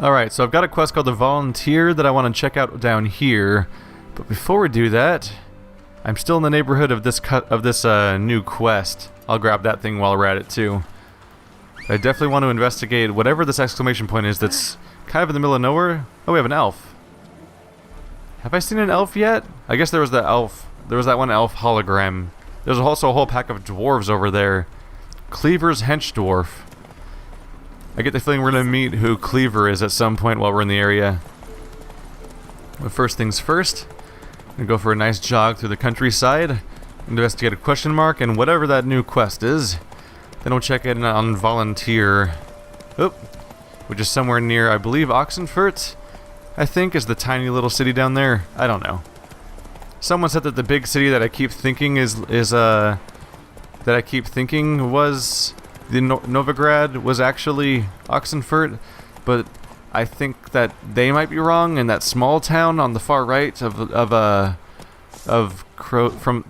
Alright, so I've got a quest called the Volunteer that I want to check out down here. But before we do that, I'm still in the neighborhood of this new quest. I'll grab that thing while we're at it too. I definitely want to investigate whatever this exclamation point is that's kind of in the middle of nowhere. Oh, we have an elf. Have I seen an elf yet? I guess there was that elf. There was that one elf hologram. There's also a whole pack of dwarves over there. Cleaver's hench dwarf. I get the feeling we're going to meet who Cleaver is at some point while we're in the area. But first things first, I'm going to go for a nice jog through the countryside, investigate a question mark, and whatever that new quest is. Then we'll check in on Volunteer. Oop. Which is somewhere near, I believe, Oxenfurt, I think, is the tiny little city down there. I don't know. Someone said that the big city that I keep thinking was the Novigrad was actually Oxenfurt, but I think that they might be wrong, and that small town on the far right from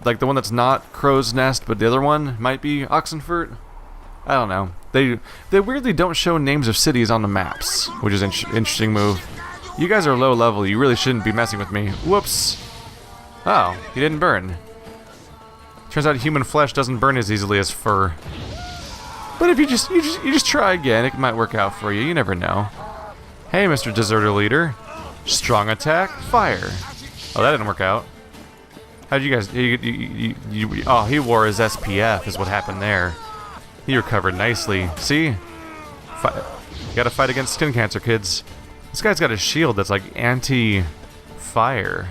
like the one that's not Crow's Nest, but the other one might be Oxenfurt. I don't know. They weirdly don't show names of cities on the maps, which is an interesting move. You guys are low level. You really shouldn't be messing with me. Whoops. Oh, he didn't burn. Turns out human flesh doesn't burn as easily as fur. But if you just try again, it might work out for you. You never know. Hey, Mr. Deserter Leader. Strong attack, fire. Oh, that didn't work out. How'd you guys... oh, he wore his SPF is what happened there. He recovered nicely. See? You gotta fight against skin cancer, kids. This guy's got a shield that's like anti-fire.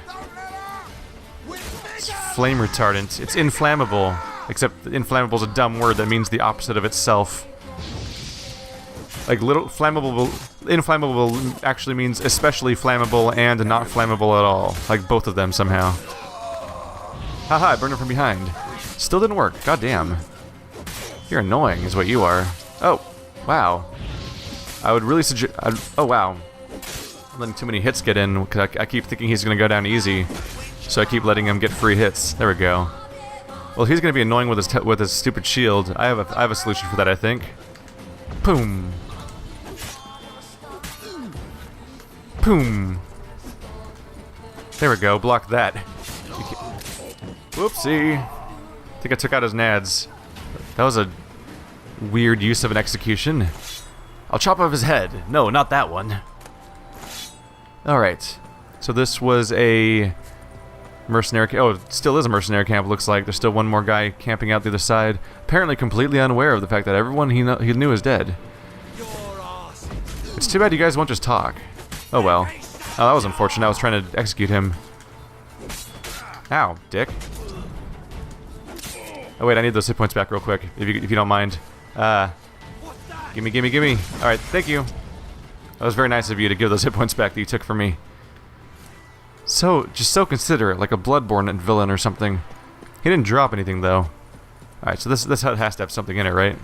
It's flame retardant. It's inflammable. Except inflammable is a dumb word that means the opposite of itself. Like inflammable actually means especially flammable and not flammable at all. Like both of them somehow. Haha, I burned him from behind. Still didn't work. God damn. You're annoying is what you are. Oh, wow. I would really suggest... oh, wow. I'm letting too many hits get in because I keep thinking he's going to go down easy. So I keep letting him get free hits. There we go. Well, he's going to be annoying with his stupid shield. I have a solution for that, I think. Boom. Boom. There we go. Block that. Whoopsie. I think I took out his nads. That was a weird use of an execution. I'll chop off his head. No, not that one. Alright. So this was a mercenary camp. Oh, it still is a mercenary camp, looks like. There's still one more guy camping out the other side. Apparently completely unaware of the fact that everyone he knew is dead. It's too bad you guys won't just talk. Oh well. Oh, that was unfortunate. I was trying to execute him. Ow, dick. Oh wait, I need those hit points back real quick, if you don't mind. Gimme. Alright, thank you. That was very nice of you to give those hit points back that you took from me. Just so considerate, like a Bloodborne villain or something. He didn't drop anything though. Alright, so this has to have something in it, right?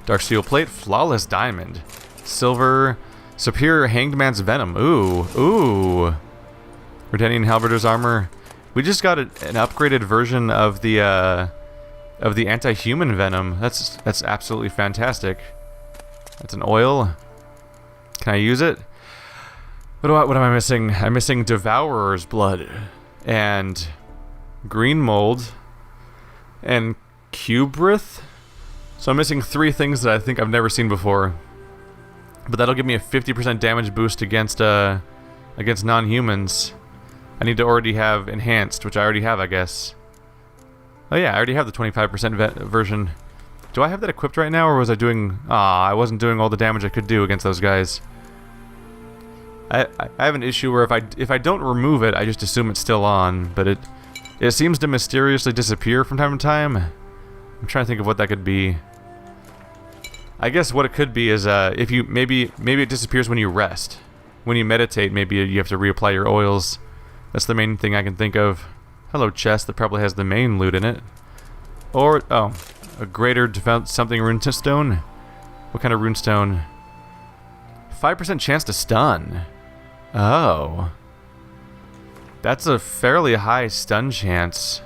Dark steel plate, flawless diamond. Silver, superior hanged man's venom. Ooh. Redanian halberder's armor. We just got an upgraded version of the anti-human venom. That's absolutely fantastic. That's an oil. Can I use it? What am I missing? I'm missing Devourer's blood and green mold and cubrith. So I'm missing 3 things that I think I've never seen before. But that'll give me a 50% damage boost against non-humans. I need to already have enhanced, which I already have, I guess. Oh yeah, I already have the 25% version. Do I have that equipped right now, or was I doing... I wasn't doing all the damage I could do against those guys. I have an issue where if I don't remove it, I just assume it's still on, but it seems to mysteriously disappear from time to time. I'm trying to think of what that could be. I guess what it could be is if you maybe it disappears when you rest. When you meditate, maybe you have to reapply your oils. That's the main thing I can think of. Hello, chest that probably has the main loot in it. Or a greater defense something runestone. What kind of runestone? 5% chance to stun. Oh. That's a fairly high stun chance.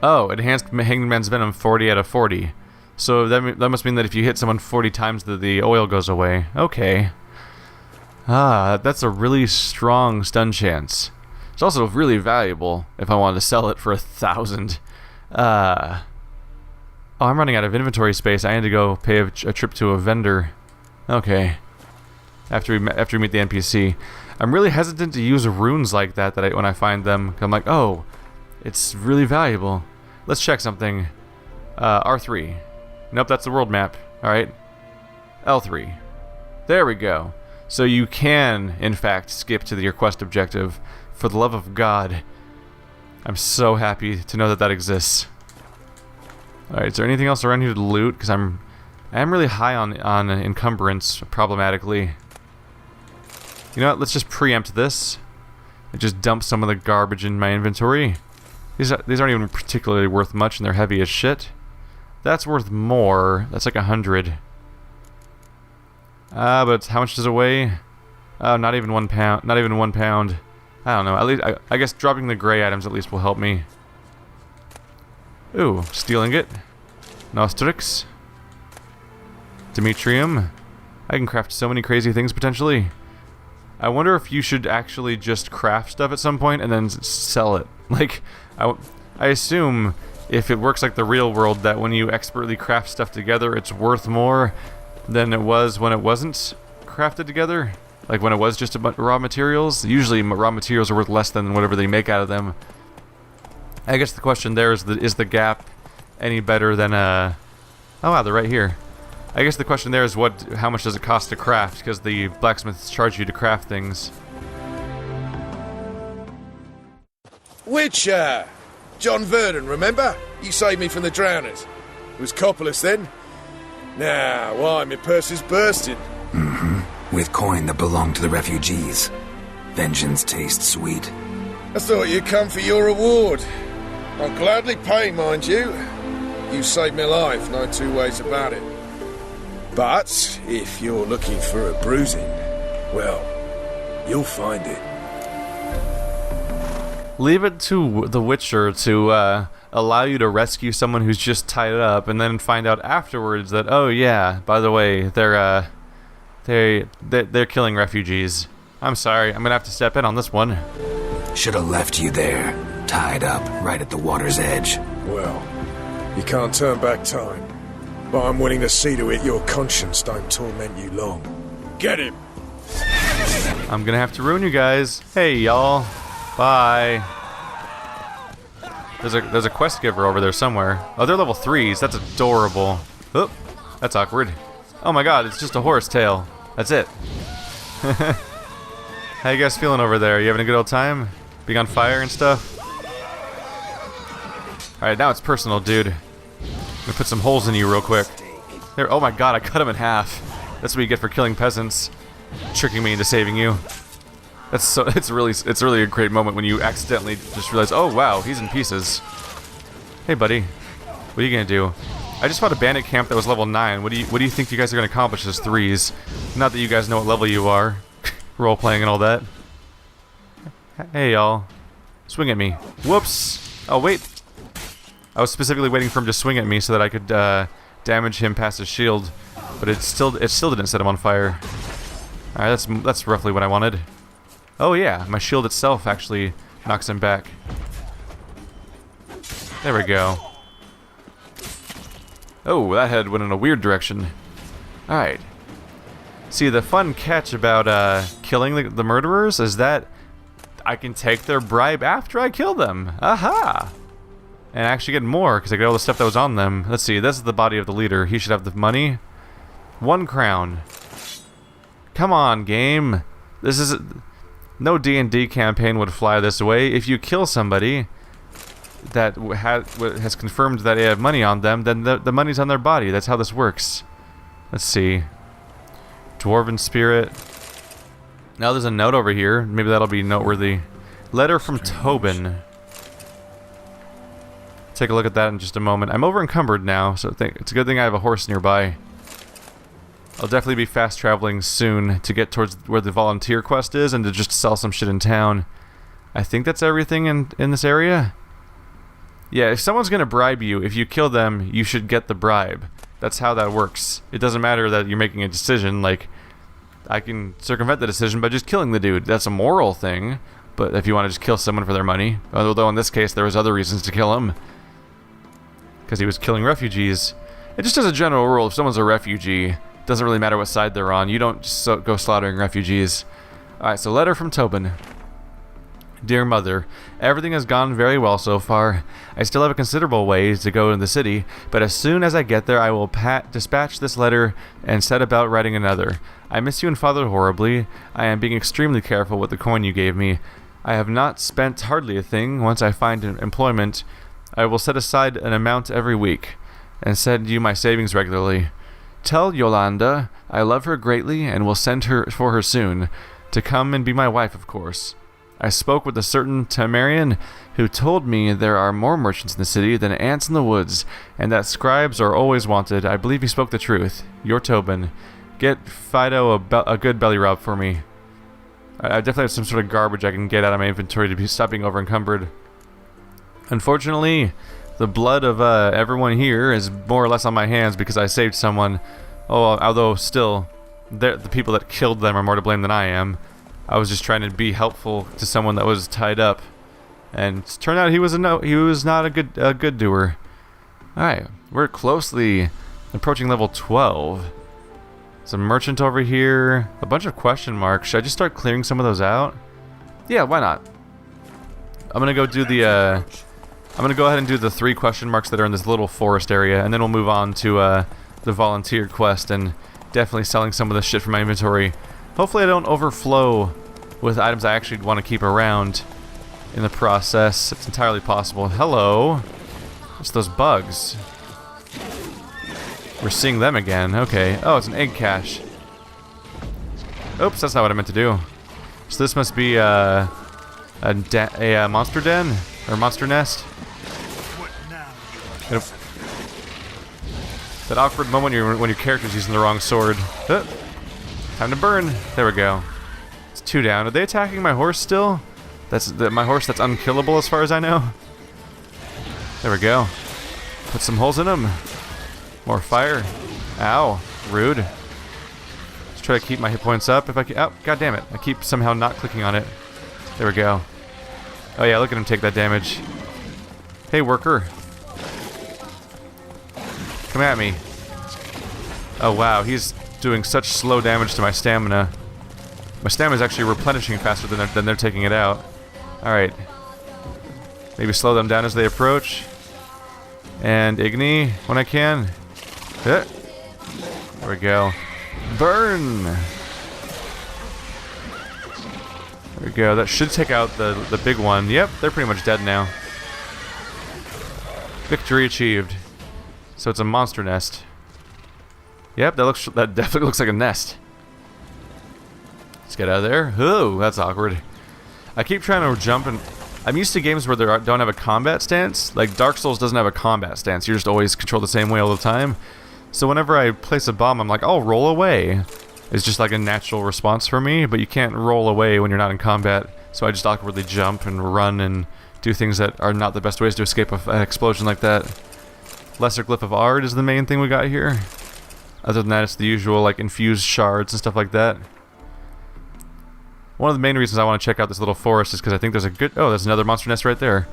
Oh, enhanced Hanged Man's Venom 40 out of 40. So that must mean that if you hit someone 40 times, the oil goes away. Okay. Ah, that's a really strong stun chance. It's also really valuable if I wanted to sell it for 1,000. Oh, I'm running out of inventory space. I need to go pay a trip to a vendor. Okay. After we meet the NPC. I'm really hesitant to use runes like that when I find them. I'm like, oh, it's really valuable. Let's check something. R3. Nope, that's the world map. Alright. L3. There we go. So you can, in fact, skip to your quest objective. For the love of God. I'm so happy to know that that exists. Alright, is there anything else around here to loot? Because I am really high on encumbrance, problematically. You know what, let's just preempt this. And just dump some of the garbage in my inventory. These aren't even particularly worth much, and they're heavy as shit. That's worth more. That's like 100. But how much does it weigh? Oh, not even 1 pound. Not even 1 pound. I don't know. At least I guess dropping the gray items at least will help me. Ooh, steel ingot. Nostrix. Demetrium. I can craft so many crazy things potentially. I wonder if you should actually just craft stuff at some point and then sell it. Like, I assume if it works like the real world that when you expertly craft stuff together, it's worth more than it was when it wasn't crafted together. Like when it was just raw materials. Usually raw materials are worth less than whatever they make out of them. I guess the question there is the gap any better than oh wow, they're right here. I guess the question there is how much does it cost to craft, because the blacksmiths charge you to craft things. Witcher! John Verdon, remember? You saved me from the drowners. It was Coppolis then. Now, why, my purse is bursting. Mm-hmm. With coin that belonged to the refugees. Vengeance tastes sweet. I thought you'd come for your reward. I'll gladly pay, mind you. You saved my life, no two ways about it. But, if you're looking for a bruising, well, you'll find it. Leave it to the Witcher to allow you to rescue someone who's just tied up, and then find out afterwards that, oh yeah, by the way, they're killing refugees. I'm sorry, I'm gonna have to step in on this one. Should have left you there, tied up right at the water's edge. Well, you can't turn back time. But I'm willing to see to it your conscience don't torment you long. Get him! I'm gonna have to ruin you guys. Hey, y'all. Bye. There's a quest giver over there somewhere. Oh, they're level 3s. That's adorable. Oop, that's awkward. Oh my god, it's just a horse tail. That's it. How you guys feeling over there? You having a good old time? Being on fire and stuff? Alright, now it's personal, dude. I'm gonna put some holes in you real quick. There. Oh my god, I cut him in half. That's what you get for killing peasants. Tricking me into saving you. That's so. It's really a great moment when you accidentally just realize, oh wow, he's in pieces. Hey buddy, what are you gonna do? I just fought a bandit camp that was level 9. What do you think you guys are gonna accomplish as 3s? Not that you guys know what level you are. Role playing and all that. Hey y'all, swing at me. Whoops. Oh wait. I was specifically waiting for him to swing at me so that I could damage him past his shield, but it still didn't set him on fire. All right, that's roughly what I wanted. Oh yeah, my shield itself actually knocks him back. There we go. Oh, that head went in a weird direction. All right. See, the fun catch about killing the murderers is that I can take their bribe after I kill them. Aha! And actually get more, because I get all the stuff that was on them. Let's see, this is the body of the leader. He should have the money. 1 crown. Come on, game. This is... No D&D campaign would fly this way. If you kill somebody that has confirmed that they have money on them, then the money's on their body. That's how this works. Let's see. Dwarven spirit. Now there's a note over here. Maybe that'll be noteworthy. Letter from Tobin. Take a look at that in just a moment. I'm over encumbered now, so it's a good thing I have a horse nearby. I'll definitely be fast traveling soon to get towards where the volunteer quest is and to just sell some shit in town. I think that's everything in this area. Yeah, if someone's gonna bribe you, if you kill them, you should get the bribe. That's how that works. It doesn't matter that you're making a decision. Like, I can circumvent the decision by just killing the dude. That's a moral thing. But if you want to just kill someone for their money, although in this case there was other reasons to kill him, because he was killing refugees. And just as a general rule, if someone's a refugee, it doesn't really matter what side they're on. You don't just go slaughtering refugees. Alright, so letter from Tobin. Dear Mother, everything has gone very well so far. I still have a considerable ways to go in the city, but as soon as I get there I will dispatch this letter and set about writing another. I miss you and Father horribly. I am being extremely careful with the coin you gave me. I have not spent hardly a thing. Once I find employment, I will set aside an amount every week and send you my savings regularly. Tell Yolanda I love her greatly and will send for her soon, to come and be my wife, of course. I spoke with a certain Tamarian who told me there are more merchants in the city than ants in the woods, and that scribes are always wanted. I believe he spoke the truth. Your Tobin. Get Fido a good belly rub for me. I definitely have some sort of garbage I can get out of my inventory to stop being over encumbered. Unfortunately, the blood of everyone here is more or less on my hands because I saved someone. Oh, although still, the people that killed them are more to blame than I am. I was just trying to be helpful to someone that was tied up, and it turned out he was not a good doer. All right, we're closely approaching level 12. Some merchant over here, a bunch of question marks. Should I just start clearing some of those out? Yeah, why not? I'm gonna go do the. I'm gonna go ahead and do the 3 question marks that are in this little forest area, and then we'll move on to the volunteer quest and definitely selling some of the shit from my inventory. Hopefully I don't overflow with items I actually want to keep around in the process. It's entirely possible. Hello. It's those bugs. We're seeing them again. Okay. Oh, it's an egg cache. Oops, that's not what I meant to do. So this must be a monster den? Or monster nest? That awkward moment when your character's using the wrong sword. Time to burn. There we go. It's 2 down. Are they attacking my horse still? That's my horse that's unkillable as far as I know. There we go. Put some holes in him. More fire. Ow. Rude. Let's try to keep my hit points up if I can. Oh, god damn it. I keep somehow not clicking on it. There we go. Oh yeah, look at him take that damage. Hey, worker. Come at me. Oh wow, he's doing such slow damage to my stamina. My stamina is actually replenishing faster than they're taking it out. Alright. Maybe slow them down as they approach. And Igni when I can. There we go. Burn! There we go. That should take out the big one. Yep, they're pretty much dead now. Victory achieved. So it's a monster nest. Yep, that definitely looks like a nest. Let's get out of there. Ooh, that's awkward. I keep trying to jump, and I'm used to games where they don't have a combat stance. Like Dark Souls doesn't have a combat stance. You're just always controlled the same way all the time. So whenever I place a bomb, I'm like, oh, roll away. It's just like a natural response for me, but you can't roll away when you're not in combat. So I just awkwardly jump and run and do things that are not the best ways to escape an explosion like that. Lesser Glyph of Ard is the main thing we got here. Other than that, it's the usual, like, infused shards and stuff like that. One of the main reasons I want to check out this little forest is because I think there's a good... Oh, there's another monster nest right there.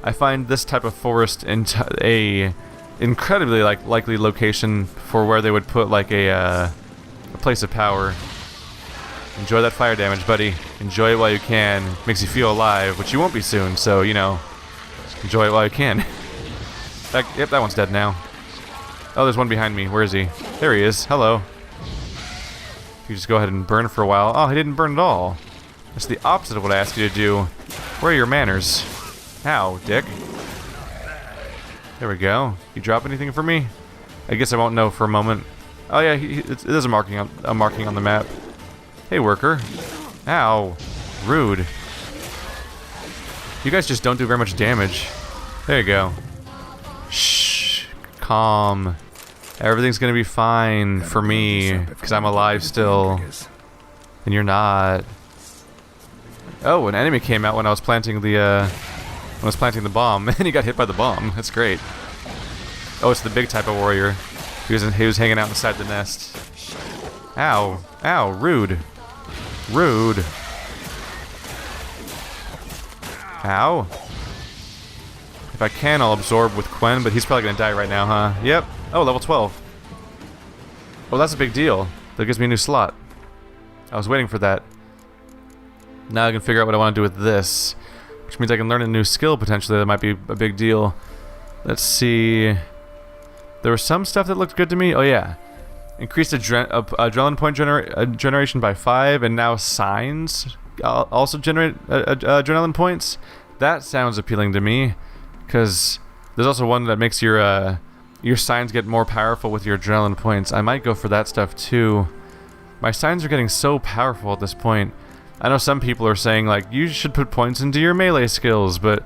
I find this type of forest a incredibly likely location for where they would put, like, a place of power. Enjoy that fire damage, buddy. Enjoy it while you can. Makes you feel alive, which you won't be soon, so, you know, enjoy it while you can. Yep, that one's dead now. Oh, there's one behind me. Where is he? There he is. Hello. You just go ahead and burn for a while. Oh, he didn't burn at all. That's the opposite of what I asked you to do. Where are your manners? Ow, dick. There we go. You drop anything for me? I guess I won't know for a moment. Oh yeah, it is a marking on the map. Hey, worker. Ow. Rude. You guys just don't do very much damage. There you go. Shh. Calm. Everything's gonna be fine for me, because I'm alive still. And you're not. Oh, an enemy came out when I was planting the bomb, and he got hit by the bomb. That's great. Oh, it's the big type of warrior. He was hanging out inside the nest. Ow. Ow. Rude. Rude. Ow. If I can, I'll absorb with Quen, but he's probably gonna die right now, huh? Yep. Oh, level 12. Oh, that's a big deal. That gives me a new slot. I was waiting for that. Now I can figure out what I want to do with this, which means I can learn a new skill potentially. That might be a big deal. Let's see. There was some stuff that looked good to me. Oh yeah, increased adrenaline point generation by 5, and now signs also generate adrenaline points. That sounds appealing to me, because there's also one that makes your signs get more powerful with your adrenaline points. I might go for that stuff too. My signs are getting so powerful at this point. I know some people are saying, like, you should put points into your melee skills, but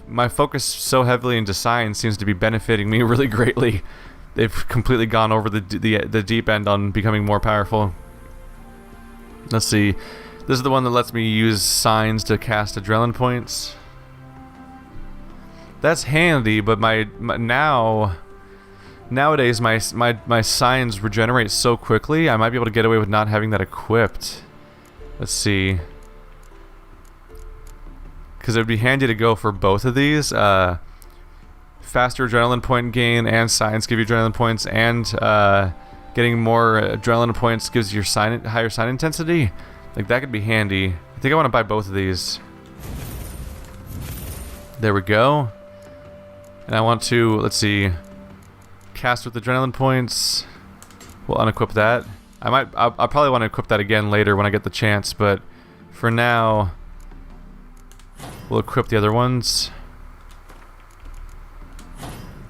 my focus so heavily into signs seems to be benefiting me really greatly. They've completely gone over the deep end on becoming more powerful. Let's see. This is the one that lets me use signs to cast adrenaline points. That's handy, but nowadays my signs regenerate so quickly, I might be able to get away with not having that equipped. Let's see. Because it would be handy to go for both of these. Faster adrenaline point gain and signs give you adrenaline points, and getting more adrenaline points gives your higher sign intensity. Like, that could be handy. I think I want to buy both of these. There we go. And I want to, let's see, cast with adrenaline points. We'll unequip that. I'll probably want to equip that again later when I get the chance, but for now, we'll equip the other ones.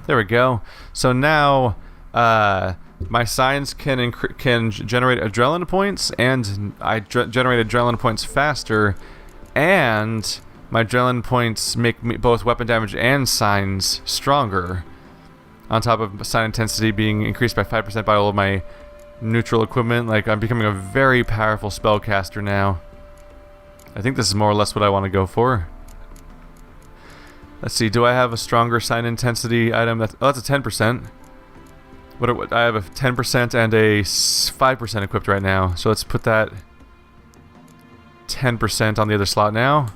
There we go. So now, my signs can generate adrenaline points, and I generate adrenaline points faster, and my adrenaline points make both weapon damage and signs stronger, on top of sign intensity being increased by 5% by all of my neutral equipment. Like, I'm becoming a very powerful spellcaster now. I think this is more or less what I want to go for. Let's see, do I have a stronger sign intensity item? That's a 10%. I have a 10% and a 5% equipped right now. So let's put that 10% on the other slot now.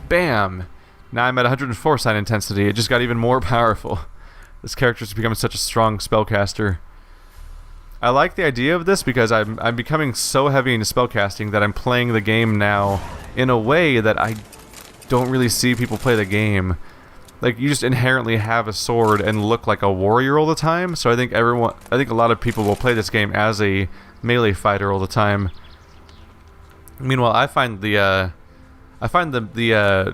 Bam! Now I'm at 104 sign intensity. It just got even more powerful. This character's becoming such a strong spellcaster. I like the idea of this because I'm becoming so heavy into spellcasting that I'm playing the game now in a way that I don't really see people play the game. Like, you just inherently have a sword and look like a warrior all the time. So I think a lot of people will play this game as a melee fighter all the time. Meanwhile, I find the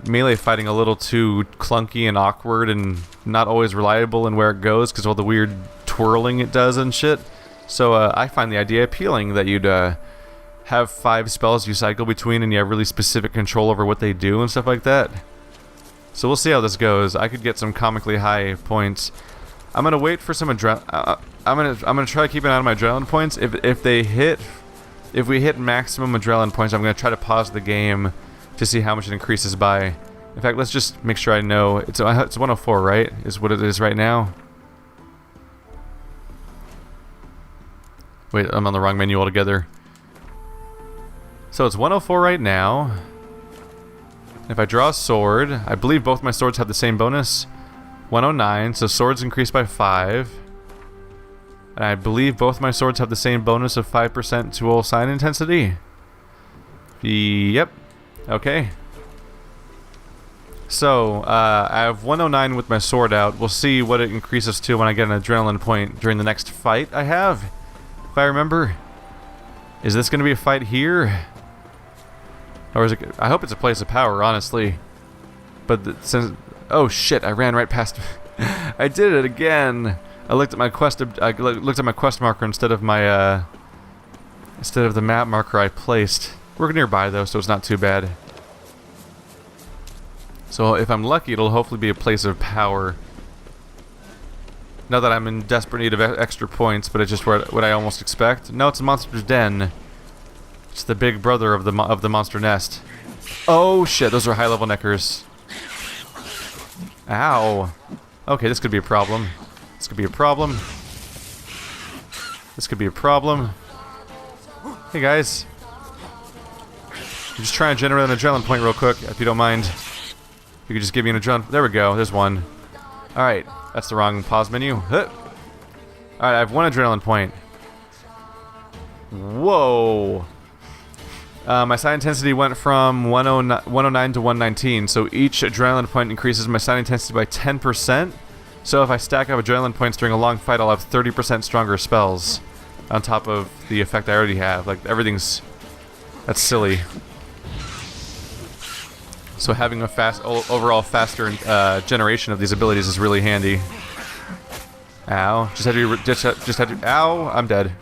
melee fighting a little too clunky and awkward and not always reliable in where it goes because of all the weird twirling it does and shit. So I find the idea appealing that you'd have 5 spells you cycle between and you have really specific control over what they do and stuff like that. So we'll see how this goes. I could get some comically high points. I'm gonna wait for some I'm gonna try to keep an eye on my adrenaline points. If we hit maximum adrenaline points, I'm gonna try to pause the game to see how much it increases by. In fact, let's just make sure I know. It's 104, right? Is what it is right now. Wait, I'm on the wrong menu altogether. So it's 104 right now. If I draw a sword, I believe both my swords have the same bonus. 109, so swords increase by 5. And I believe both my swords have the same bonus of 5% to all sign intensity. Yep. Okay. So, I have 109 with my sword out. We'll see what it increases to when I get an adrenaline point during the next fight I have. If I remember. Is this going to be a fight here? Or is it... I hope it's a place of power, honestly. But since... Oh shit, I ran right past... I did it again! I looked at my quest marker instead of my, instead of the map marker I placed. We're nearby though, so it's not too bad. So if I'm lucky, it'll hopefully be a place of power. Not that I'm in desperate need of extra points, but it's just what I almost expect. No, it's a monster's den. It's the big brother of the monster nest. Oh shit, those are high-level neckers. Ow. Okay, this could be a problem. This could be a problem. This could be a problem. Hey guys. I'm just trying to generate an adrenaline point real quick, if you don't mind. If you could just give me an adrenaline... There we go, there's one. Alright, that's the wrong pause menu. Alright, I have one adrenaline point. Whoa! My psi intensity went from 109 to 119, so each adrenaline point increases my psi intensity by 10%. So if I stack up adrenaline points during a long fight, I'll have 30% stronger spells on top of the effect I already have. Like, everything's... That's silly. So having a overall faster generation of these abilities is really handy. Ow. Just had to... Ow! I'm dead.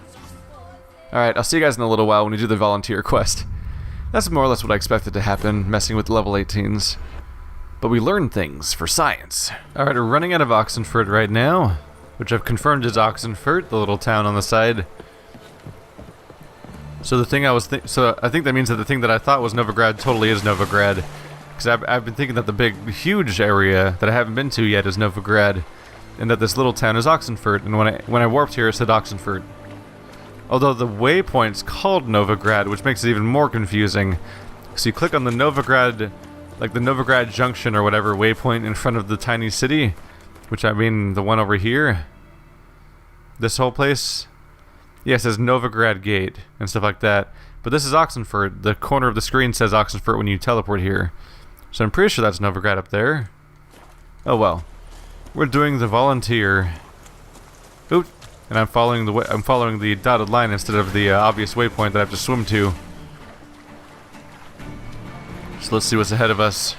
Alright, I'll see you guys in a little while when we do the volunteer quest. That's more or less what I expected to happen, messing with level 18s. But we learn things for science. Alright, we're running out of Oxenfurt right now, which I've confirmed is Oxenfurt, the little town on the side. So the thing I think that means that the thing that I thought was Novigrad totally is Novigrad. Because I've been thinking that the big, huge area that I haven't been to yet is Novigrad, and that this little town is Oxenfurt, and when I warped here it said Oxenfurt. Although the waypoint's called Novigrad, which makes it even more confusing. So you click on the Novigrad, like the Novigrad Junction or whatever waypoint in front of the tiny city, which I mean the one over here. This whole place. Yeah, it says Novigrad Gate and stuff like that. But this is Oxenfurt. The corner of the screen says Oxenfurt when you teleport here. So I'm pretty sure that's Novigrad up there. Oh well. We're doing the volunteer. Oop. And I'm following the dotted line instead of the obvious waypoint that I have to swim to. So let's see what's ahead of us.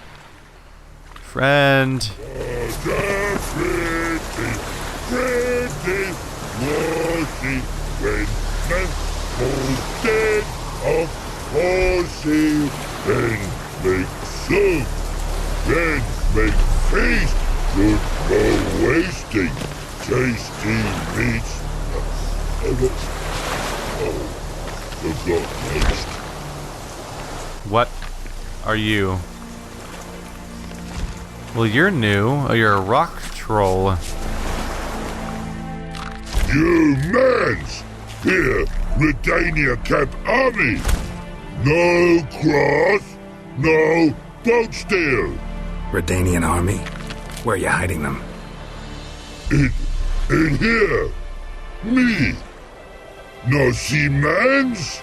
Friend. Then make feast, good no wasting, tasty meats. Forgot taste. What are you? Well, you're new. Oh, you're a rock troll. You mans! Here, Redania Camp Army! No cross, no boat steal! Redanian army? Where are you hiding them? In here! Me! No see mans?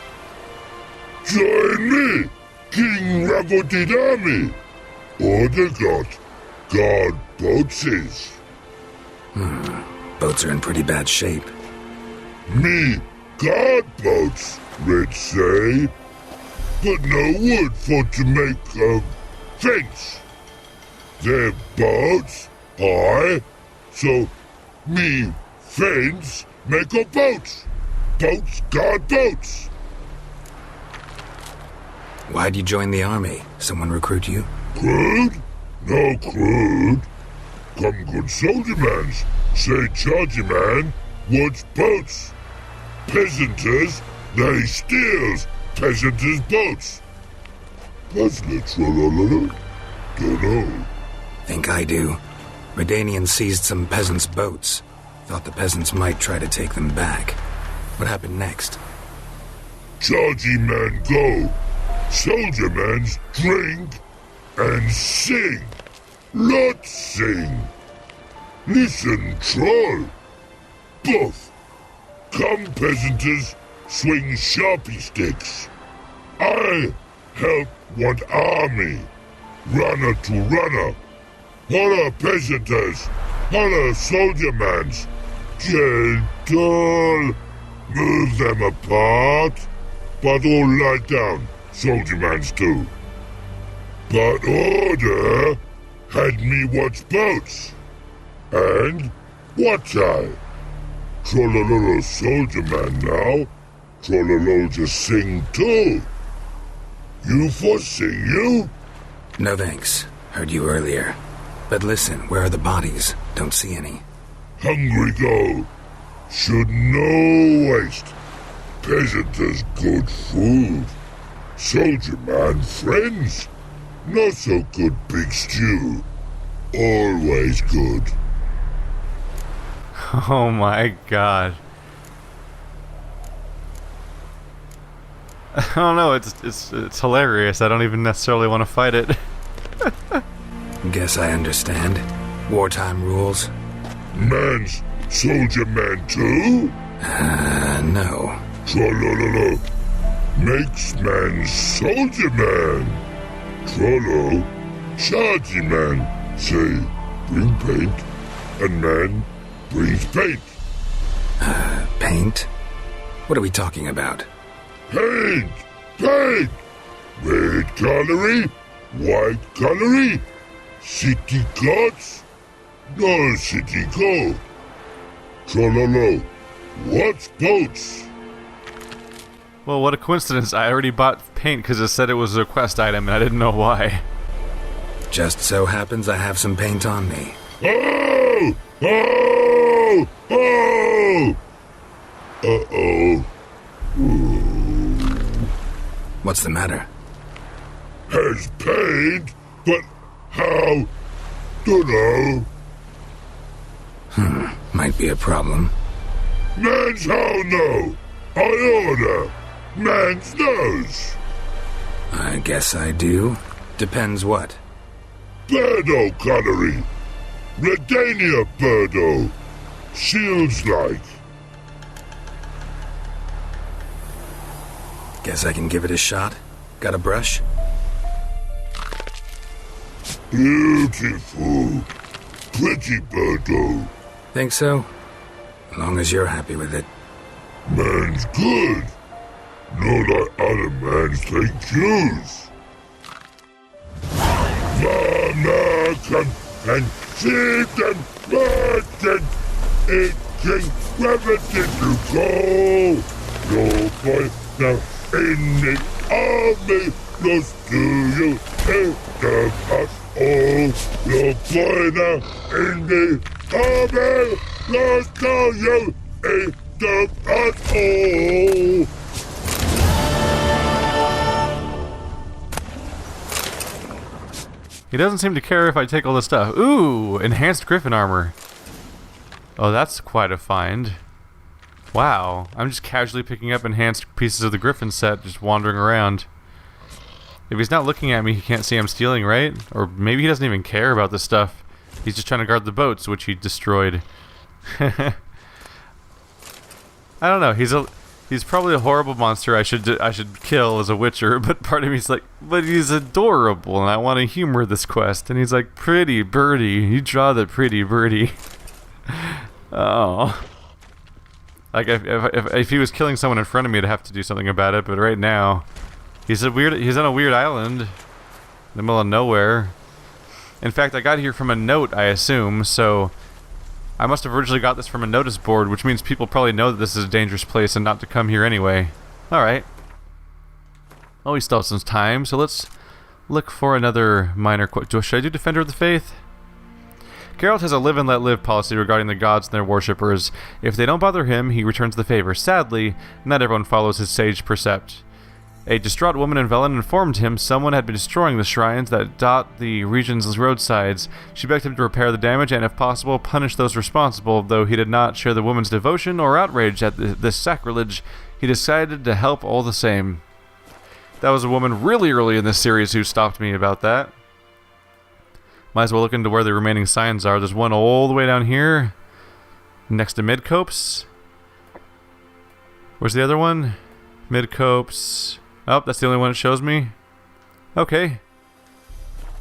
Join me, King Ravodid Army! Order got guard boatses. Boats are in pretty bad shape. Me guard boats, Red say. But no wood for to make a fence. Their boats high, so me fence make a boats. Boats guard boats. Why'd you join the army? Someone recruit you? Crude? No crude. Come good soldier mans. Say charger man wants boats. Peasanters, they steals peasanters' boats. That's literal. Dunno. Think I do. Redanians seized some peasants' boats. Thought the peasants might try to take them back. What happened next? Chargy man go. Soldier mans drink and sing. Lot sing. Listen, troll. Both. Come, peasanters, swing sharpie sticks. I help one army. Runner to runner. Holla, peasanters. Holla, soldier mans. Gentle. Move them apart. But all lie down. Soldier mans too. But order had me watch boats. And what I? Trollololo soldier man now. Trollolo just sing too. You for sing you? No thanks. Heard you earlier. But listen, where are the bodies? Don't see any. Hungry go. Should no waste. Peasanters good food. Soldier man friends. Not so good big stew. Always good. Oh my god. I don't know, it's hilarious. I don't even necessarily want to fight it. Guess I understand. Wartime rules? Man's soldier man too? No. Trolololo. Makes man soldier man. Trollo. Chargy man. Say, bring paint. And man brings paint. Paint? What are we talking about? Paint! Paint! Red colory, white colory, city gods, no city go. Trololo, what's boats? Well, what a coincidence. I already bought paint because it said it was a quest item and I didn't know why. Just so happens I have some paint on me. Oh! Oh! Oh! Uh-oh. What's the matter? Has paint, but how? Dunno. Might be a problem. Man's how no. I order. Man's nose. I guess I do. Depends what. Birdo colory. Redania birdo. Shields like. Guess I can give it a shot. Got a brush? Beautiful. Pretty birdo. Think so? As long as you're happy with it. Man's good. Not like other man's take use. Vanakan and sit and burden. It can gravity to go. Your boy now in the army. Lost to you. Take us all. Your boy now in the army. Lost to you. Take us all. He doesn't seem to care if I take all this stuff. Ooh, enhanced griffin armor. Oh, that's quite a find. Wow, I'm just casually picking up enhanced pieces of the griffin set, just wandering around. If he's not looking at me, he can't see I'm stealing, right? Or maybe he doesn't even care about this stuff. He's just trying to guard the boats, which he destroyed. I don't know, he's probably a horrible monster I should kill as a witcher, but part of me's like, but he's adorable and I want to humor this quest. And he's like, pretty birdie, you draw the pretty birdie. Oh. Like if he was killing someone in front of me, I'd have to do something about it, but right now he's on a weird island in the middle of nowhere. In fact, I got here from a note, I assume, so I must have originally got this from a notice board, which means people probably know that this is a dangerous place and not to come here anyway. Alright. Oh, we still have some time, so let's look for another minor should I do Defender of the Faith? Geralt has a live and let live policy regarding the gods and their worshippers. If they don't bother him, he returns the favor. Sadly, not everyone follows his sage precept. A distraught woman in Velen informed him someone had been destroying the shrines that dot the region's roadsides. She begged him to repair the damage and, if possible, punish those responsible. Though he did not share the woman's devotion or outrage at this sacrilege, he decided to help all the same. That was a woman really early in this series who stopped me about that. Might as well look into where the remaining signs are. There's one all the way down here, next to Midcopes. Where's the other one? Midcopes. Oh, that's the only one it shows me. Okay.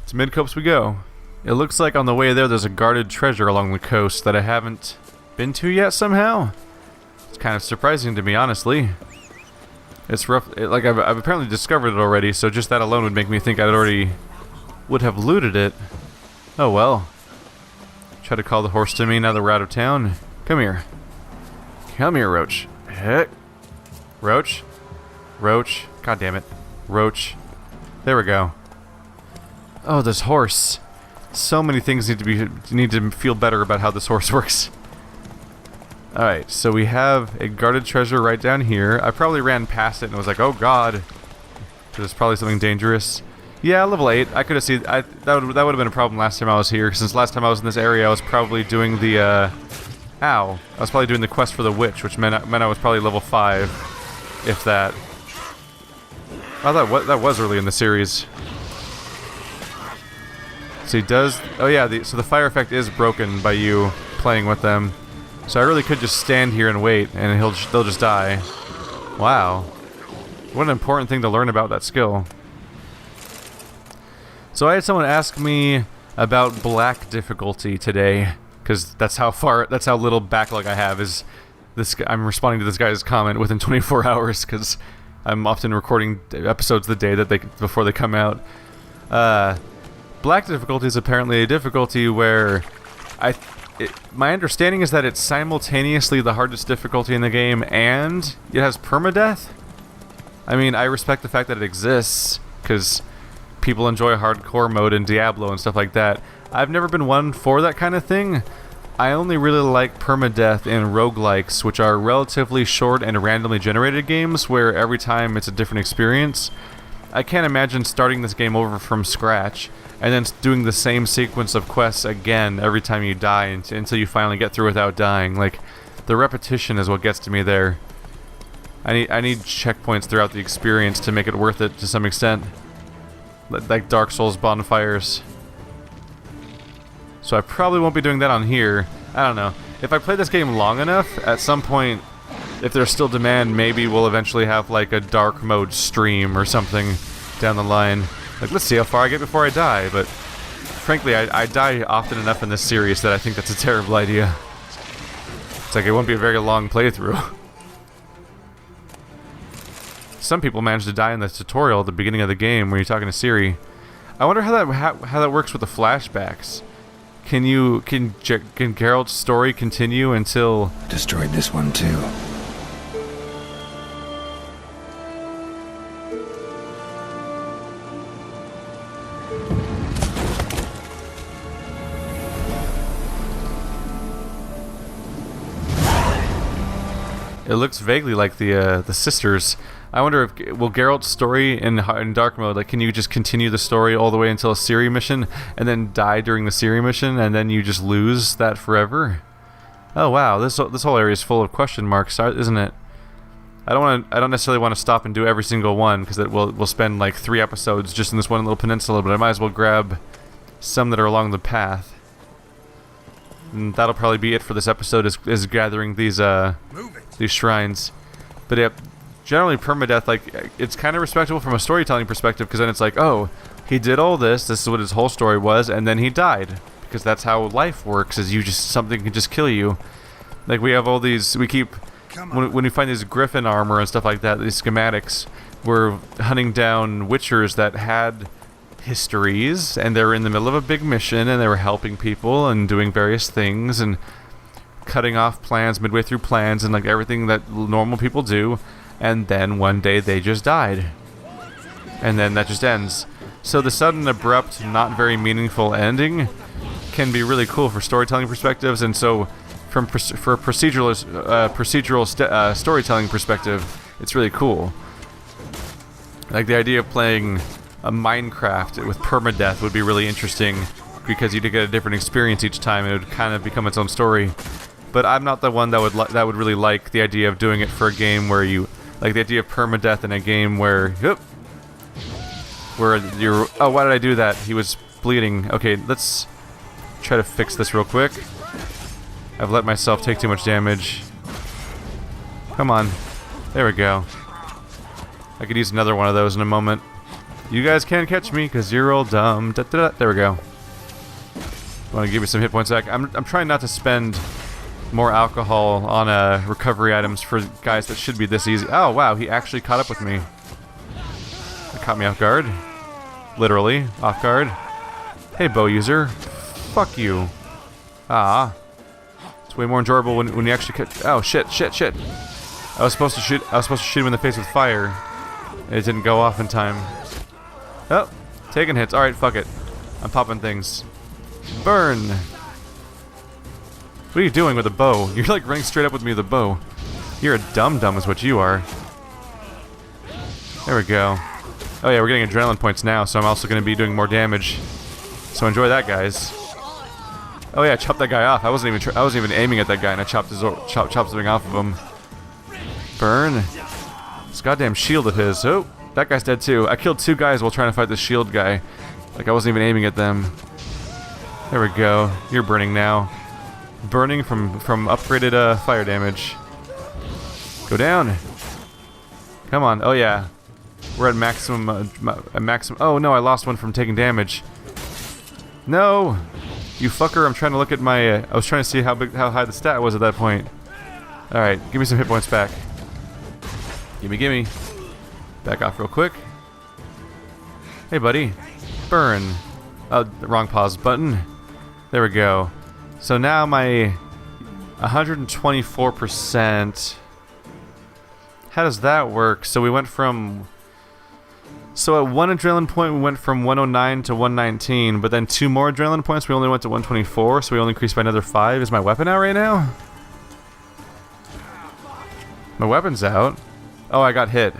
To Midcopes we go. It looks like on the way there's a guarded treasure along the coast that I haven't been to yet somehow. It's kind of surprising to me, honestly. It's rough. Like I've apparently discovered it already, so just that alone would make me think I'd already would have looted it. Oh well. Try to call the horse to me now that we're out of town. Come here. Come here, Roach. Heck. Roach? Roach. God damn it. Roach. There we go. Oh, this horse. So many things need to feel better about how this horse works. Alright, so we have a guarded treasure right down here. I probably ran past it and was like, oh god. There's probably something dangerous. Yeah, level 8. I could have seen... that would have been a problem last time I was here, since last time I was in this area I was probably doing the, Ow. I was probably doing the quest for the witch, which meant I was probably level 5. If that. Oh, that was early in the series. So he does... Oh yeah, so the fire effect is broken by you playing with them. So I really could just stand here and wait, and they'll just die. Wow. What an important thing to learn about that skill. So I had someone ask me about black difficulty today, because that's how little backlog I have. Is this? I'm responding to this guy's comment within 24 hours, because I'm often recording episodes the day before they come out. Black difficulty is apparently a difficulty where my understanding is that it's simultaneously the hardest difficulty in the game and it has permadeath. I mean, I respect the fact that it exists, because people enjoy hardcore mode in Diablo and stuff like that. I've never been one for that kind of thing. I only really like permadeath in roguelikes, which are relatively short and randomly generated games where every time it's a different experience. I can't imagine starting this game over from scratch and then doing the same sequence of quests again every time you die until you finally get through without dying. Like, the repetition is what gets to me there. I need checkpoints throughout the experience to make it worth it to some extent. Like Dark Souls bonfires. So I probably won't be doing that on here. I don't know. If I play this game long enough, at some point, if there's still demand, maybe we'll eventually have like a dark mode stream or something down the line. Like, let's see how far I get before I die, but frankly, I die often enough in this series that I think that's a terrible idea. It's like it won't be a very long playthrough. Some people manage to die in the tutorial at the beginning of the game when you're talking to Ciri. I wonder how that works with the flashbacks. Can Geralt's story continue until... Destroyed this one too. It looks vaguely like the sisters. I wonder if will Geralt's story in dark mode, like, can you just continue the story all the way until a Ciri mission and then die during the Ciri mission and then you just lose that forever? Oh wow, this whole area is full of question marks, isn't it? I don't necessarily want to stop and do every single one, because we'll spend like 3 episodes just in this one little peninsula, but I might as well grab some that are along the path. And that'll probably be it for this episode, is gathering these shrines. But yeah, generally permadeath, like, it's kind of respectable from a storytelling perspective, because then it's like, oh, he did all this is what his whole story was, and then he died, because that's how life works, is something can just kill you. Like, we have all these, we keep, when we find these griffin armor and stuff like that, these schematics, we're hunting down witchers that had histories, and they're in the middle of a big mission, and they were helping people and doing various things and cutting off plans midway through plans and like everything that normal people do, and then one day they just died, and then that just ends. So the sudden, abrupt, not very meaningful ending can be really cool for storytelling perspectives, and so for a procedural storytelling perspective, it's really cool. Like, the idea of playing a Minecraft with permadeath would be really interesting, because you'd get a different experience each time, and it would kind of become its own story. But I'm not the one that would really like the idea of doing it for a game where you like the idea of permadeath in a game where you're. Oh, why did I do that? He was bleeding. Okay, let's try to fix this real quick. I've let myself take too much damage. Come on, there we go. I could use another one of those in a moment. You guys can't catch me because you're all dumb. There we go. Want to give me some hit points back? I'm trying not to spend more alcohol on recovery items for guys that should be this easy. Oh wow, he actually caught up with me. That caught me off guard. Literally off guard. Hey, bow user. Fuck you. Ah. It's way more enjoyable when you actually catch. Oh shit. I was supposed to shoot him in the face with fire. It didn't go off in time. Oh, taking hits. Alright, fuck it. I'm popping things. Burn! What are you doing with a bow? You're like running straight up with me with a bow. You're a dum-dum is what you are. There we go. Oh yeah, we're getting adrenaline points now, so I'm also going to be doing more damage. So enjoy that, guys. Oh yeah, I chopped that guy off. I wasn't even aiming at that guy, and I chopped something off of him. Burn. This goddamn shield of his. Oh, that guy's dead too. I killed 2 guys while trying to fight the shield guy. Like I wasn't even aiming at them. There we go. You're burning now. Burning from upgraded fire damage. Go down. Come on. Oh yeah. We're at maximum. Oh no, I lost one from taking damage. No, you fucker! I'm trying to look at my. I was trying to see how high the stat was at that point. All right, give me some hit points back. Gimme. Back off real quick. Hey, buddy. Burn. Oh, the wrong pause button. There we go. So now my 124%. How does that work? So we went from... So at 1 adrenaline point we went from 109 to 119, but then 2 more adrenaline points we only went to 124, so we only increased by another 5. Is my weapon out right now? My weapon's out. Oh, I got hit.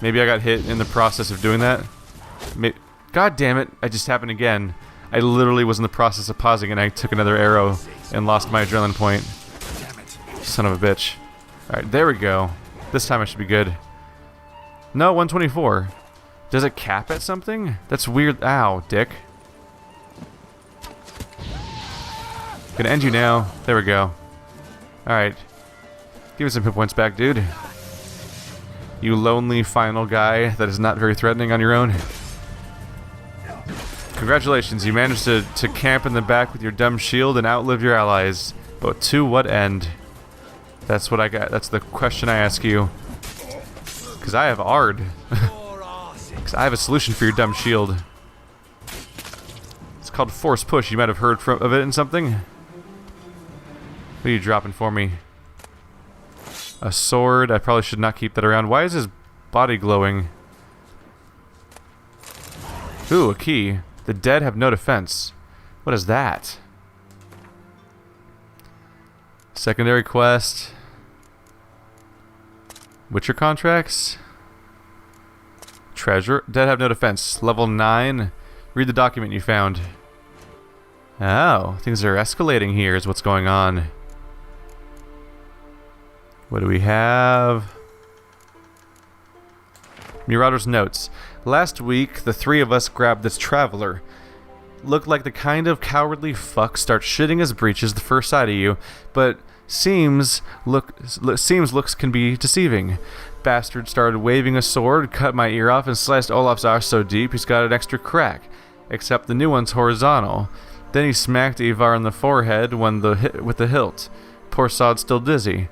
Maybe I got hit in the process of doing that. God damn it, I just happened again. I literally was in the process of pausing and I took another arrow and lost my adrenaline point. Son of a bitch. Alright, there we go. This time I should be good. No, 124. Does it cap at something? That's weird. Ow, dick. Gonna end you now. There we go. Alright. Give me some hit points back, dude. You lonely final guy that is not very threatening on your own. Congratulations, you managed to camp in the back with your dumb shield and outlive your allies. But to what end? That's what I got. That's the question I ask you. Because I have Ard. Because I have a solution for your dumb shield. It's called Force Push. You might have heard of it in something. What are you dropping for me? A sword. I probably should not keep that around. Why is his body glowing? Ooh, a key. The dead have no defense. What is that? Secondary quest. Witcher contracts. Treasure. Dead have no defense. Level 9. Read the document you found. Oh, things are escalating here is what's going on. What do we have? Marauder's notes. Last week, the 3 of us grabbed this traveler. Looked like the kind of cowardly fuck starts shitting his breeches the first sight of you, but seems looks can be deceiving. Bastard started waving a sword, cut my ear off, and sliced Olaf's arse so deep he's got an extra crack. Except the new one's horizontal. Then he smacked Ivar in the forehead with the hilt. Poor sod's still dizzy.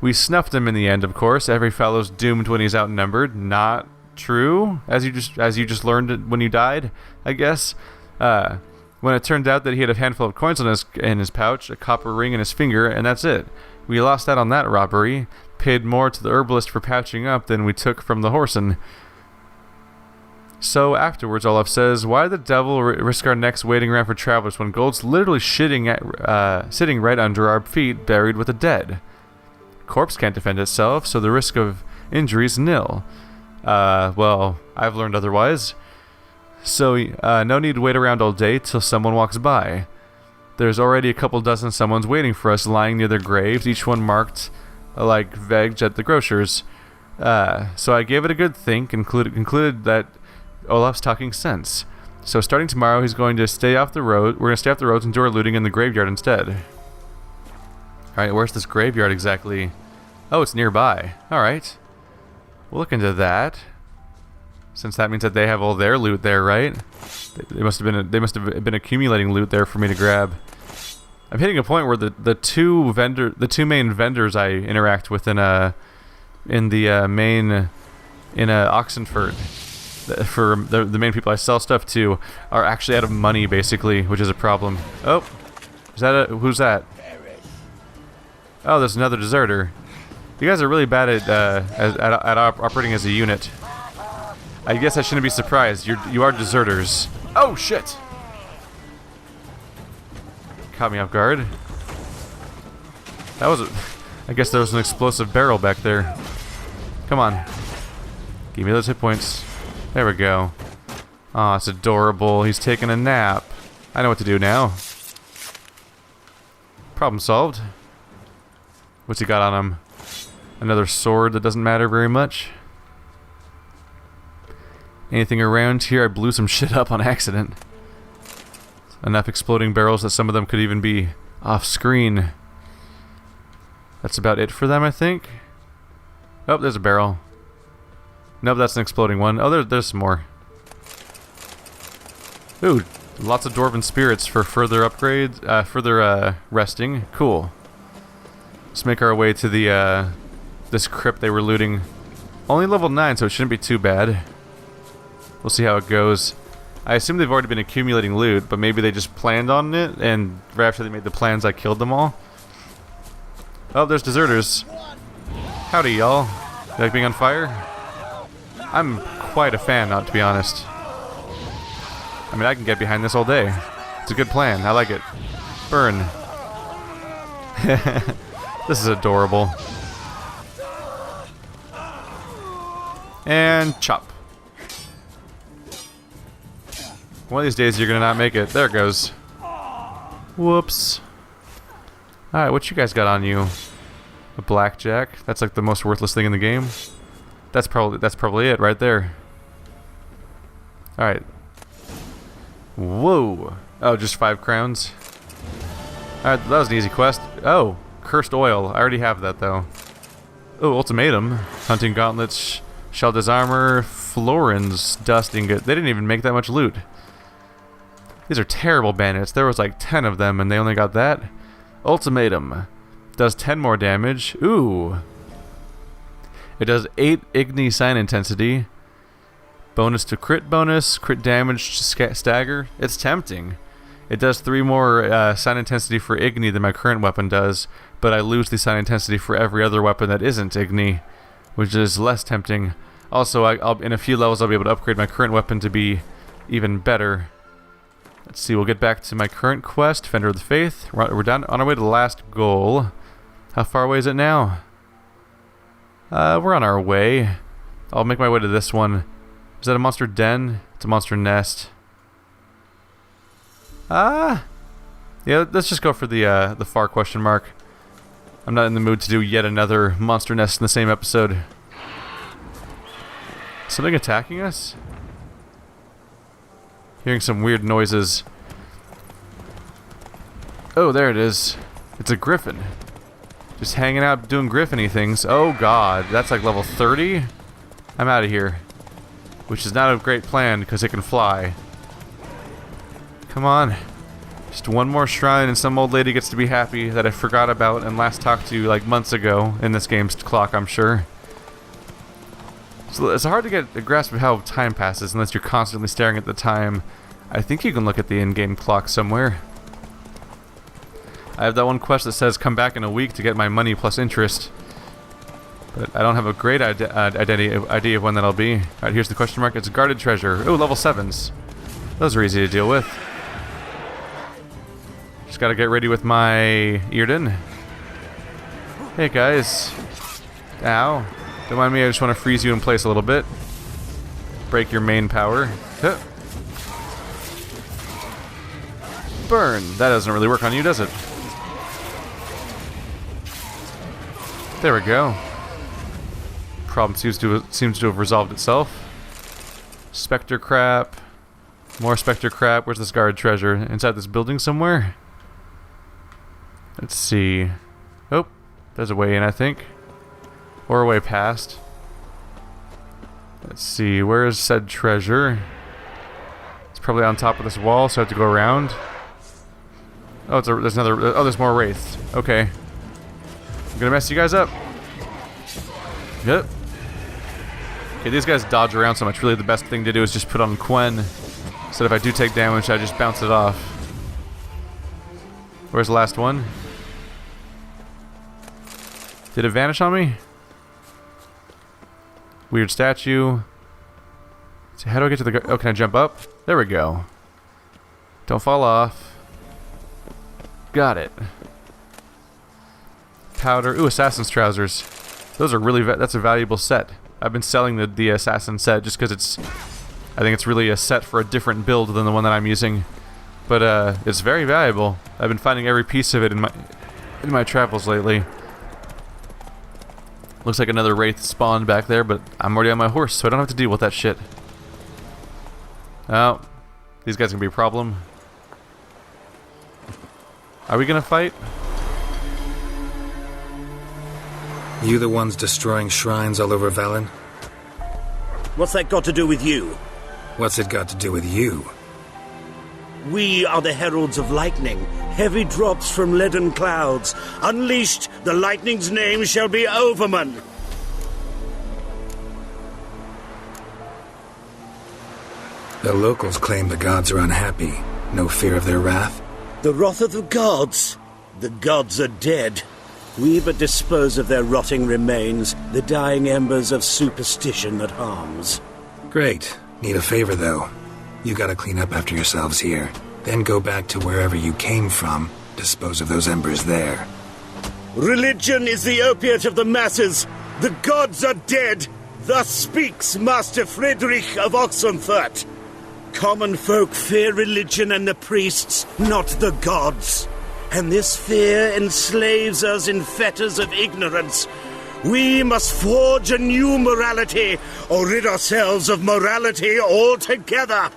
We snuffed him in the end, of course. Every fellow's doomed when he's outnumbered. Not true, as you just learned when you died, I guess. When it turned out that he had a handful of coins in his pouch, a copper ring in his finger, and that's it. We lost out on that robbery. Paid more to the herbalist for patching up than we took from the horseman. So afterwards, Olaf says, "Why the devil risk our necks waiting around for travelers when gold's literally sitting right under our feet, buried with the dead? Corpse can't defend itself, so the risk of injury's nil." Well, I've learned otherwise. So, no need to wait around all day till someone walks by. There's already a couple dozen someones waiting for us lying near their graves, each one marked like veg at the grocer's. So I gave it a good think and concluded that Olaf's talking sense. So starting tomorrow, he's going to stay off the road. We're going to stay off the roads and do our looting in the graveyard instead. Alright, where's this graveyard exactly? Oh, it's nearby. Alright. We'll look into that. Since that means that they have all their loot there, right? They must have been accumulating loot there for me to grab. I'm hitting a point where the two main vendors I interact with in Oxenford, for the main people I sell stuff to, are actually out of money basically, which is a problem. Oh, who's that? Oh, there's another deserter. You guys are really bad at operating as a unit. I guess I shouldn't be surprised. You are deserters. Oh shit! Caught me off guard. That was I guess there was an explosive barrel back there. Come on. Give me those hit points. There we go. Aw, it's adorable. He's taking a nap. I know what to do now. Problem solved. What's he got on him? Another sword that doesn't matter very much. Anything around here? I blew some shit up on accident. Enough exploding barrels that some of them could even be off screen. That's about it for them, I think. Oh, there's a barrel. Nope, that's an exploding one. Oh, there's some more. Ooh, lots of dwarven spirits for further upgrades, further resting. Cool. Let's make our way to the this crypt they were looting. Only level 9, so it shouldn't be too bad. We'll see how it goes. I assume they've already been accumulating loot, but maybe they just planned on it, and right after they made the plans, I killed them all. Oh, there's deserters. Howdy, y'all. You like being on fire? I'm quite a fan, not to be honest. I mean, I can get behind this all day. It's a good plan. I like it. Burn. This is adorable. And chop. One of these days you're gonna not make it. There it goes. Whoops. Alright, what you guys got on you? A blackjack. That's like the most worthless thing in the game. That's probably it right there. Alright. Whoa. Oh, just 5 crowns. Alright, that was an easy quest. Oh, cursed oil. I already have that though. Oh, ultimatum. Hunting gauntlets, Shelda's armor, Florin's dust ingot. They didn't even make that much loot. These are terrible bandits. There was like 10 of them and they only got that. Ultimatum. Does 10 more damage. Ooh. It does 8 Igni sign intensity. Bonus to crit bonus. Crit damage to stagger. It's tempting. It does 3 more sign intensity for Igni than my current weapon does. But I lose the sign intensity for every other weapon that isn't Igni, which is less tempting. Also, in a few levels I'll be able to upgrade my current weapon to be even better. Let's see, we'll get back to my current quest, Fender of the Faith. We're down on our way to the last goal. How far away is it now? We're on our way. I'll make my way to this one. Is that a monster den? It's a monster nest. Yeah, let's just go for the far question mark. I'm not in the mood to do yet another monster nest in the same episode. Something attacking us? Hearing some weird noises. Oh, there it is. It's a griffin. Just hanging out doing griffin-y things. Oh god, that's like level 30? I'm out of here. Which is not a great plan because it can fly. Come on. Just one more shrine and some old lady gets to be happy that I forgot about and last talked to like months ago in this game's clock, I'm sure. So it's hard to get a grasp of how time passes unless you're constantly staring at the time. I think you can look at the in-game clock somewhere. I have that one quest that says come back in a week to get my money plus interest. But I don't have a great idea of when that'll be. Alright, here's the question mark. It's guarded treasure. Ooh, level 7s. Those are easy to deal with. Just gotta get ready with my Earden. Hey guys. Ow. Don't mind me, I just want to freeze you in place a little bit. Break your main power. Huh. Burn! That doesn't really work on you, does it? There we go. Problem seems to have resolved itself. Spectre crap. More spectre crap. Where's this guard treasure? Inside this building somewhere? Let's see. Oh, there's a way in, I think. Or a way past. Let's see, where is said treasure? It's probably on top of this wall, so I have to go around. Oh, there's another. Oh, there's more wraiths. Okay. I'm gonna mess you guys up. Yep. Okay, these guys dodge around so much. Really, the best thing to do is just put on Quen. So if I do take damage, I just bounce it off. Where's the last one? Did it vanish on me? Weird statue. So how do I get to the... Oh, can I jump up? There we go. Don't fall off. Got it. Powder. Ooh, assassin's trousers. Those are really... That's a valuable set. I've been selling the assassin set just because it's... I think it's really a set for a different build than the one that I'm using. But it's very valuable. I've been finding every piece of it in my travels lately. Looks like another wraith spawned back there, but I'm already on my horse, so I don't have to deal with that shit. Oh, these guys can be a problem. Are we gonna fight? You the ones destroying shrines all over Velen? What's that got to do with you? What's it got to do with you? We are the heralds of lightning, heavy drops from leaden clouds. Unleashed, the lightning's name shall be Overman. The locals claim the gods are unhappy. No fear of their wrath? The wrath of the gods. The gods are dead. We but dispose of their rotting remains, the dying embers of superstition that harms. Great. Need a favor, though. You gotta clean up after yourselves here. Then go back to wherever you came from. Dispose of those embers there. Religion is the opiate of the masses. The gods are dead. Thus speaks Master Friedrich of Oxenfurt. Common folk fear religion and the priests, not the gods. And this fear enslaves us in fetters of ignorance. We must forge a new morality, or rid ourselves of morality altogether.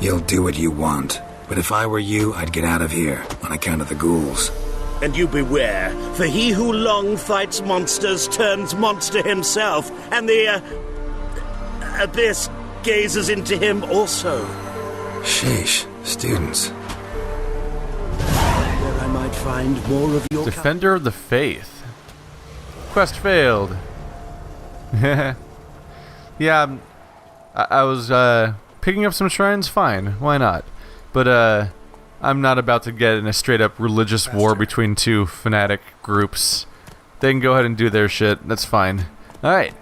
You'll do what you want. But if I were you, I'd get out of here, on account of the ghouls. And you beware, for he who long fights monsters turns monster himself, and the abyss gazes into him also. Sheesh, students. Where I might find more of your Defender of the Faith. Quest failed. Yeah, I was picking up some shrines, fine, why not? But I'm not about to get in a straight up religious war between two fanatic groups. They can go ahead and do their shit, that's fine. Alright,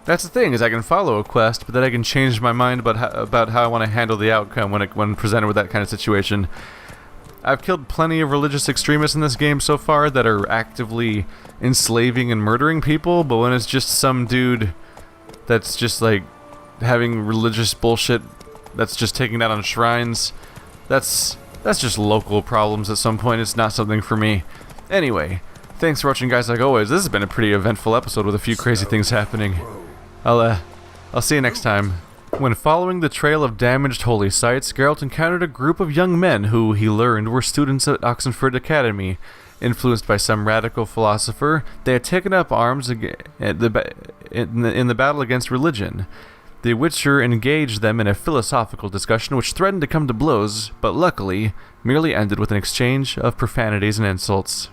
that's the thing, is I can follow a quest, but then I can change my mind about how I want to handle the outcome when presented with that kind of situation. I've killed plenty of religious extremists in this game so far that are actively enslaving and murdering people, but when it's just some dude that's just like having religious bullshit that's just taking that on shrines, that's just local problems at some point. It's not something for me. Anyway, thanks for watching, guys. Like always, this has been a pretty eventful episode with a few crazy things happening. I'll see you next time. When following the trail of damaged holy sites, Geralt encountered a group of young men who, he learned, were students at Oxenfurt Academy. Influenced by some radical philosopher, they had taken up arms in the battle against religion. The Witcher engaged them in a philosophical discussion which threatened to come to blows, but luckily merely ended with an exchange of profanities and insults.